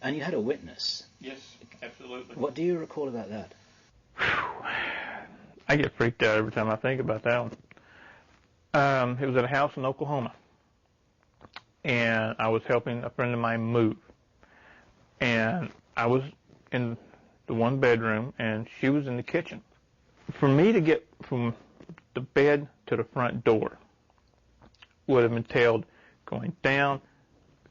And you had a witness. Yes, absolutely. What do you recall about that? I get freaked out every time I think about that one. It was at a house in Oklahoma, and I was helping a friend of mine move. And I was in the one bedroom, and she was in the kitchen. For me to get from the bed to the front door would have entailed going down,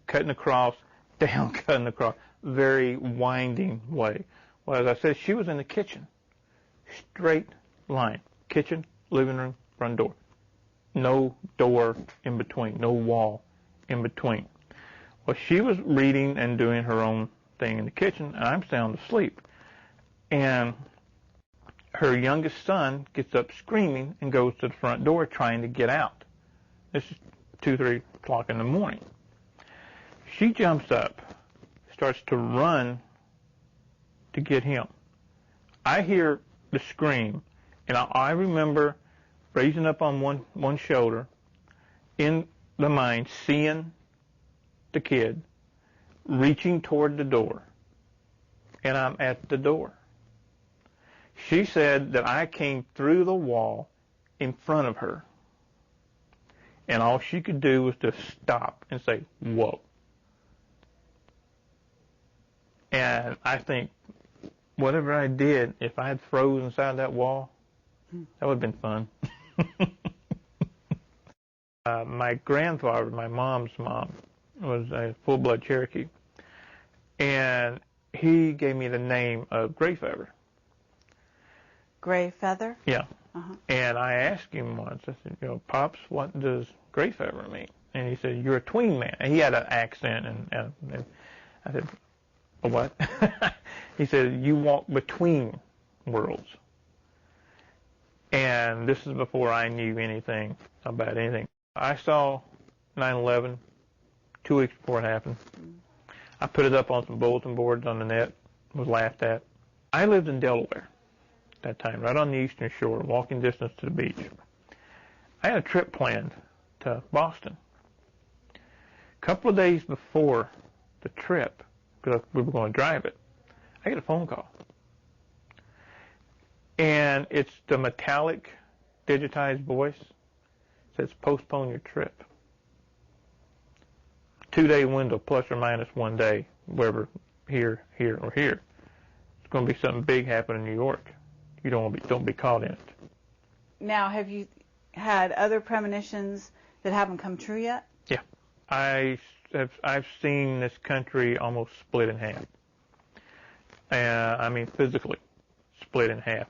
cutting across, down, cutting across, very winding way. Well, as I said, she was in the kitchen, straight line, kitchen, living room, front door. No door in between, no wall in between. Well, she was reading and doing her own thing in the kitchen, and I'm sound asleep. And her youngest son gets up screaming and goes to the front door trying to get out. This is 2, 3 o'clock in the morning. She jumps up, starts to run to get him. I hear the scream, and I remember raising up on one shoulder, in the mind, seeing the kid, reaching toward the door, and I'm at the door. She said that I came through the wall in front of her, and all she could do was just stop and say, "Whoa." And I think, whatever I did, if I had froze inside that wall, that would have been fun. My grandfather, my mom's mom, was a full-blood Cherokee, and he gave me the name of Gray Feather. Gray Feather? Yeah. Uh-huh. And I asked him once, I said, Pops, what does Gray Feather mean? And he said, "You're a tween man." And he had an accent, and I said, "What?" He said, "You walk between worlds." And this is before I knew anything about anything. I saw 9/11 2 weeks before it happened. I put it up on some bulletin boards on the net, was laughed at. I lived in Delaware at that time, right on the eastern shore, walking distance to the beach. I had a trip planned to Boston. A couple of days before the trip, because we were going to drive it, I get a phone call. And it's the metallic, digitized voice. It says, "Postpone your trip. 2-day window, plus or minus 1 day, wherever, here, or here. It's going to be something big happening in New York. You don't be caught in it." Now, have you had other premonitions that haven't come true yet? Yeah. I've seen this country almost split in half. I mean, physically split in half.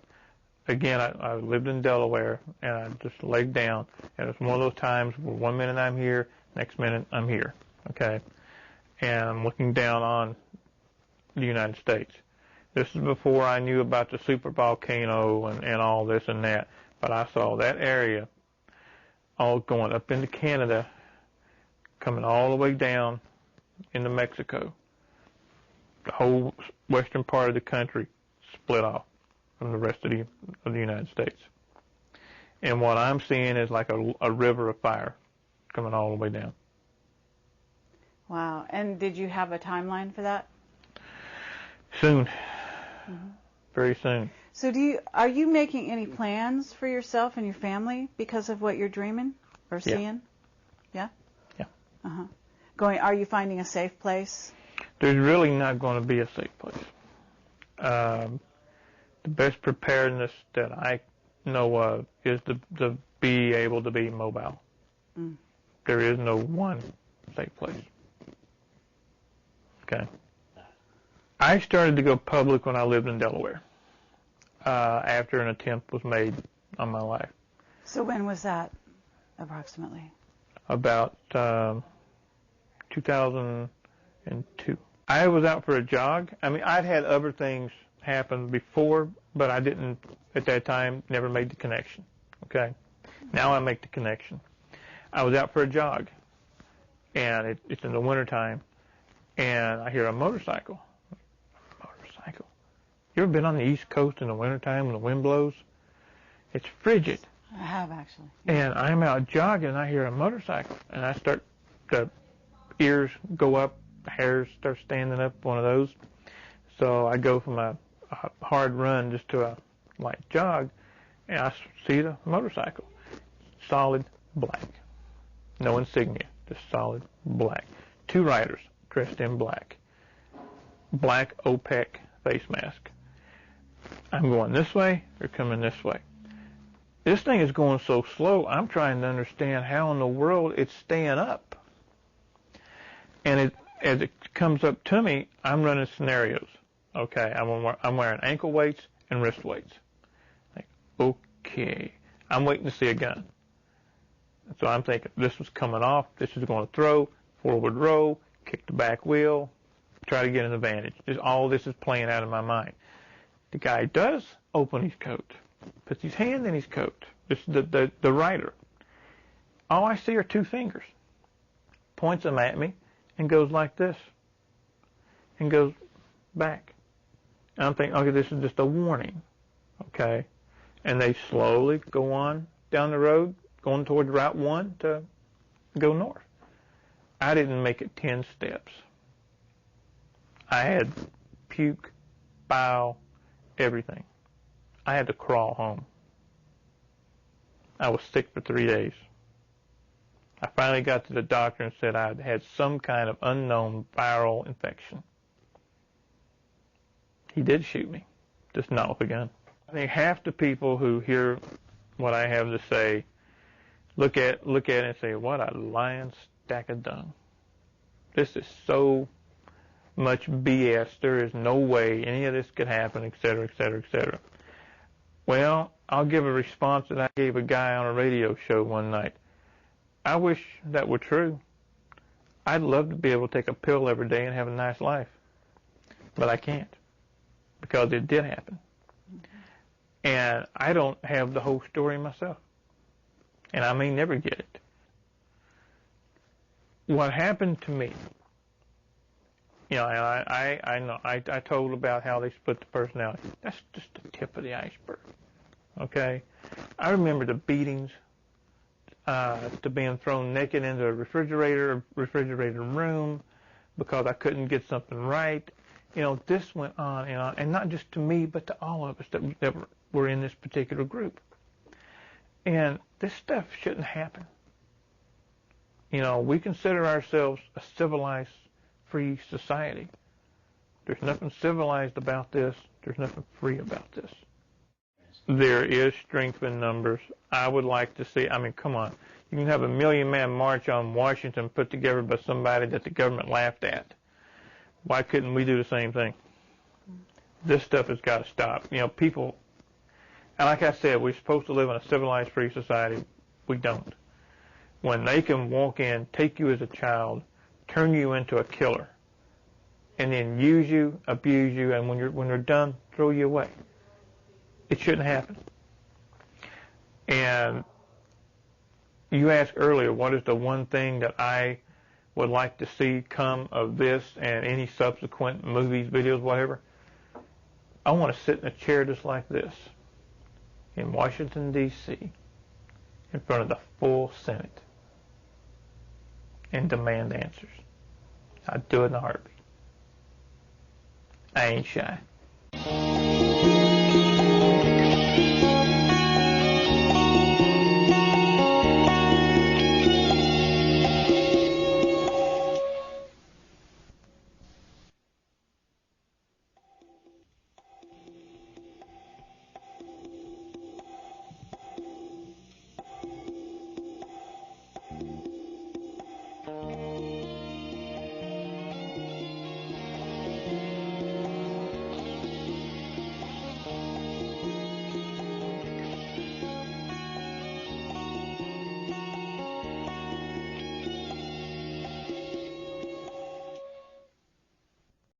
Again, I lived in Delaware, and I just laid down, and it's one of those times where 1 minute I'm here, next minute I'm here, okay? And I'm looking down on the United States. This is before I knew about the super volcano and all this and that, but I saw that area all going up into Canada, coming all the way down into Mexico. The whole western part of the country split off from the rest of the United States. And what I'm seeing is like a river of fire coming all the way down. Wow. And did you have a timeline for that? Soon. Very soon. So are you making any plans for yourself and your family because of what you're dreaming or seeing? Yeah? Yeah. Uh-huh. Are you finding a safe place? There's really not going to be a safe place. The best preparedness that I know of is to be able to be mobile. Mm. There is no one safe place. Okay. I started to go public when I lived in Delaware, after an attempt was made on my life. So when was that, approximately? About 2002. I was out for a jog. I mean, I'd had other things happen before, but I didn't, at that time, never made the connection. Okay? Now I make the connection. I was out for a jog, and it's in the wintertime, and I hear a motorcycle. Motorcycle. You ever been on the East Coast in the wintertime when the wind blows? It's frigid. I have, actually. And I'm out jogging, and I hear a motorcycle, and I start, the ears go up hairs start standing up, one of those. So I go from a hard run just to a light jog, and I see the motorcycle. Solid black. No insignia, just solid black. 2 riders dressed in black. Black OPEC face mask. I'm going this way, they're coming this way. This thing is going so slow, I'm trying to understand how in the world it's staying up. And as it comes up to me, I'm running scenarios. Okay, I'm wearing ankle weights and wrist weights. Like, okay, I'm waiting to see a gun. So I'm thinking this was coming off, this is going to throw, forward row, kick the back wheel, try to get an advantage. All this is playing out in my mind. The guy does open his coat, puts his hand in his coat. This is the rider. All I see are 2 fingers. Points them at me and goes like this. And goes back. And I'm thinking, okay, this is just a warning. Okay? And they slowly go on down the road, going toward Route 1 to go north. I didn't make it 10 steps. I had puke, bile, everything. I had to crawl home. I was sick for 3 days. I finally got to the doctor and said I had some kind of unknown viral infection. He did shoot me, just not with a gun. I think half the people who hear what I have to say look at it and say, what a lying stack of dung. This is so much BS. There is no way any of this could happen, et cetera, et cetera, et cetera. Well, I'll give a response that I gave a guy on a radio show one night. I wish that were true. I'd love to be able to take a pill every day and have a nice life. But I can't, because it did happen. And I don't have the whole story myself. And I may never get it. What happened to me, you know, and I know, I told about how they split the personality. That's just the tip of the iceberg, okay? I remember the beatings, to being thrown naked into a refrigerator room because I couldn't get something right. You know, this went on and on, and not just to me, but to all of us that were in this particular group. And this stuff shouldn't happen. You know, we consider ourselves a civilized, free society. There's nothing civilized about this. There's nothing free about this. There is strength in numbers. I would like to see, I mean, come on. You can have a 1 million-man march on Washington put together by somebody that the government laughed at. Why couldn't we do the same thing? This stuff has got to stop. You know, people, and like I said, we're supposed to live in a civilized, free society. We don't. When they can walk in, take you as a child, turn you into a killer, and then use you, abuse you, and when they're done, throw you away. It shouldn't happen. And you asked earlier, what is the one thing that I would like to see come of this and any subsequent movies, videos, whatever? I want to sit in a chair just like this in Washington, D.C., in front of the full Senate and demand answers. I'd do it in a heartbeat. I ain't shy.